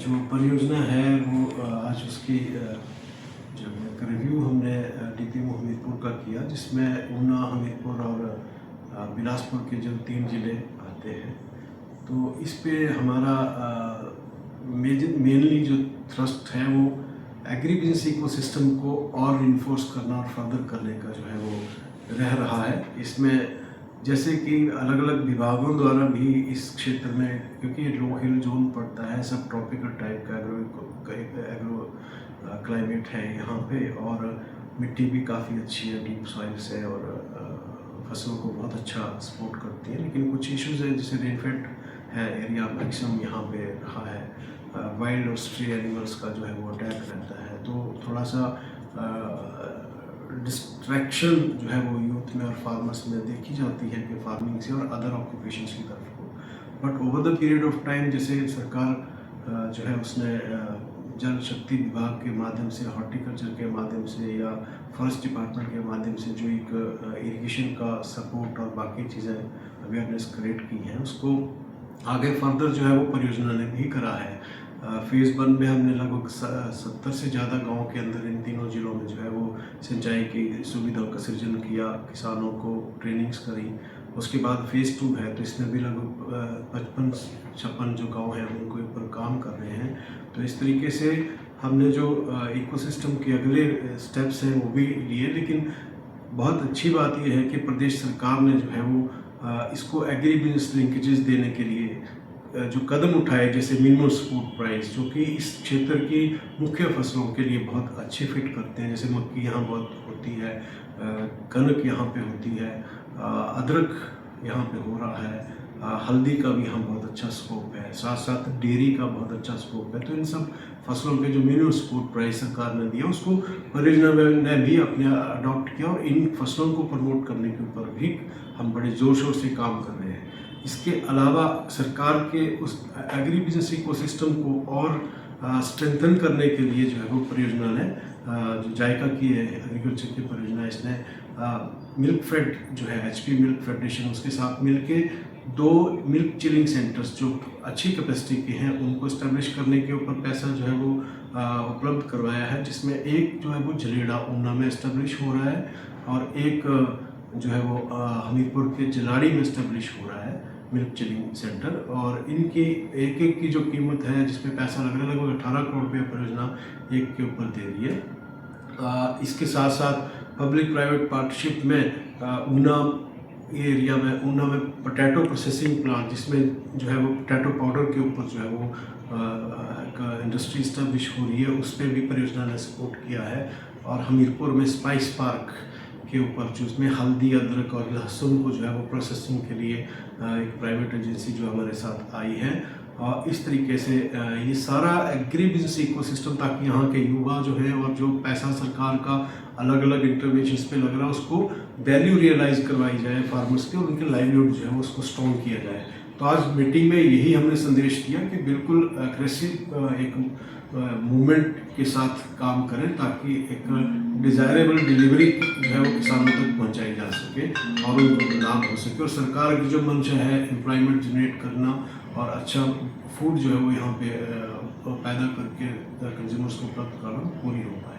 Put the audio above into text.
जो परियोजना है वो आज उसकी जब एक रिव्यू हमने डीपीएमओ हमीरपुर का किया, जिसमें ऊना, हमीरपुर और बिलासपुर के जो 3 ज़िले आते हैं। तो इस पे हमारा मेनली जो थ्रस्ट है वो एग्री बिजनेस इकोसिस्टम को और इन्फोर्स करना और फर्दर करने का जो है वो रह रहा है। इसमें जैसे कि अलग अलग विभागों द्वारा भी इस क्षेत्र में, क्योंकि लो हिल जोन पड़ता है, सब ट्रॉपिकल टाइप का एग्रो क्लाइमेट है यहाँ पे, और मिट्टी भी काफ़ी अच्छी है, डीप सॉइल्स है और फसलों को बहुत अच्छा सपोर्ट करती है। लेकिन कुछ इश्यूज है, जैसे रेनफेड है एरिया मैक्सिमम यहाँ पे रहा है, वाइल्ड और स्ट्रे एनिमल्स का जो है वो अटैक रहता है, तो थोड़ा सा डिस्ट्रैक्शन जो है वो यूथ में और फार्मर्स में देखी जाती है कि फार्मिंग से और अदर ऑक्यूपेशंस की तरफ को। But over the period of time जैसे सरकार जो है उसने जल शक्ति विभाग के माध्यम से, हॉर्टिकल्चर के माध्यम से या फॉरेस्ट डिपार्टमेंट के माध्यम से जो एक इरिगेशन का सपोर्ट और बाकी चीज़ें अवेयरनेस क्रिएट की हैं, उसको आगे फर्दर जो है वो परियोजना ने भी करा है। फेज़ 1 में हमने लगभग 70 से ज़्यादा गाँव के अंदर इन तीनों ज़िलों में जो है वो सिंचाई की सुविधाओं का सृजन किया, किसानों को ट्रेनिंग्स करी। उसके बाद फेज़ 2 है, तो इसमें भी लगभग 55-56 जो गाँव हैं उनके ऊपर काम कर रहे हैं। तो इस तरीके से हमने जो इकोसिस्टम के अगले स्टेप्स हैं वो भी लिए। लेकिन बहुत अच्छी बात यह है कि प्रदेश सरकार ने जो है वो इसको एग्री बिजनेस लिंकेजेस देने के लिए जो कदम उठाए, जैसे मिनिमम सपोर्ट प्राइस, जो कि इस क्षेत्र की मुख्य फसलों के लिए बहुत अच्छे फिट करते हैं। जैसे मक्की यहाँ बहुत होती है, कनक यहाँ पे होती है, अदरक यहाँ पे हो रहा है, हल्दी का भी यहाँ बहुत अच्छा स्कोप है, साथ साथ डेयरी का बहुत अच्छा स्कोप है। तो इन सब फसलों पे जो मिनिमम सपोर्ट प्राइस सरकार ने दिया, उसको परियोजना ने भी अपने अडॉप्ट किया और इन फसलों को प्रमोट करने के ऊपर भी हम बड़े ज़ोर शोर से काम कर रहे हैं। इसके अलावा सरकार के उस एग्री बिजनेस इकोसिस्टम को और स्ट्रेंथन करने के लिए जो है वो परियोजना ने जो जायका की है एग्रीकल्चर की परियोजना, इसने मिल्क फेड जो है एचपी मिल्क फेडरेशन, उसके साथ मिलके 2 मिल्क चिलिंग सेंटर्स जो अच्छी कैपेसिटी के हैं उनको इस्टेब्लिश करने के ऊपर पैसा जो है वो उपलब्ध करवाया है। जिसमें एक जो है वो झलेड़ा ऊना में इस्टेब्लिश हो रहा है और एक जो है वो हमीरपुर के जलाड़ी में इस्टेब्लिश हो रहा है मिल्क चिलिंग सेंटर। और इनकी एक की जो कीमत है, जिसमें पैसा लग रहा है, लगभग 18 करोड़ रुपये परियोजना एक के ऊपर दे रही है। इसके साथ साथ पब्लिक प्राइवेट पार्टनरशिप में ऊना एरिया में, ऊना में पोटैटो प्रोसेसिंग प्लांट, जिसमें जो है वो पोटैटो पाउडर के ऊपर जो है वो एक इंडस्ट्री इस्टेब्लिश हो रही है, उस पर भी परियोजना ने सपोर्ट किया है। और हमीरपुर में स्पाइस पार्क के ऊपर जो उसमें हल्दी, अदरक और लहसुन को जो है वो प्रोसेसिंग के लिए एक प्राइवेट एजेंसी जो हमारे साथ आई है। और इस तरीके से ये सारा एग्री बिजनेस इकोसिस्टम, ताकि यहाँ के युवा जो है और जो पैसा सरकार का अलग अलग इंटरवेंशंस पे लग रहा है उसको वैल्यू रियलाइज करवाई जाए फार्मर्स के, और उनके लाइवलीहुड जो है वो उसको स्ट्रॉन्ग किया जाए। तो आज मीटिंग में यही हमने संदेश दिया कि बिल्कुल एग्रेसिव एक मूवमेंट के साथ काम करें, ताकि एक डिज़ायरेबल डिलीवरी जो है वो किसानों तक पहुंचाई जा सके और उनको लाभ हो सके। और सरकार की जो मंशा है एम्प्लॉयमेंट जनरेट करना और अच्छा फूड जो है वो यहाँ पे पैदा करके कंज्यूमर्स को उपलब्ध कराना पूरी हो पाए।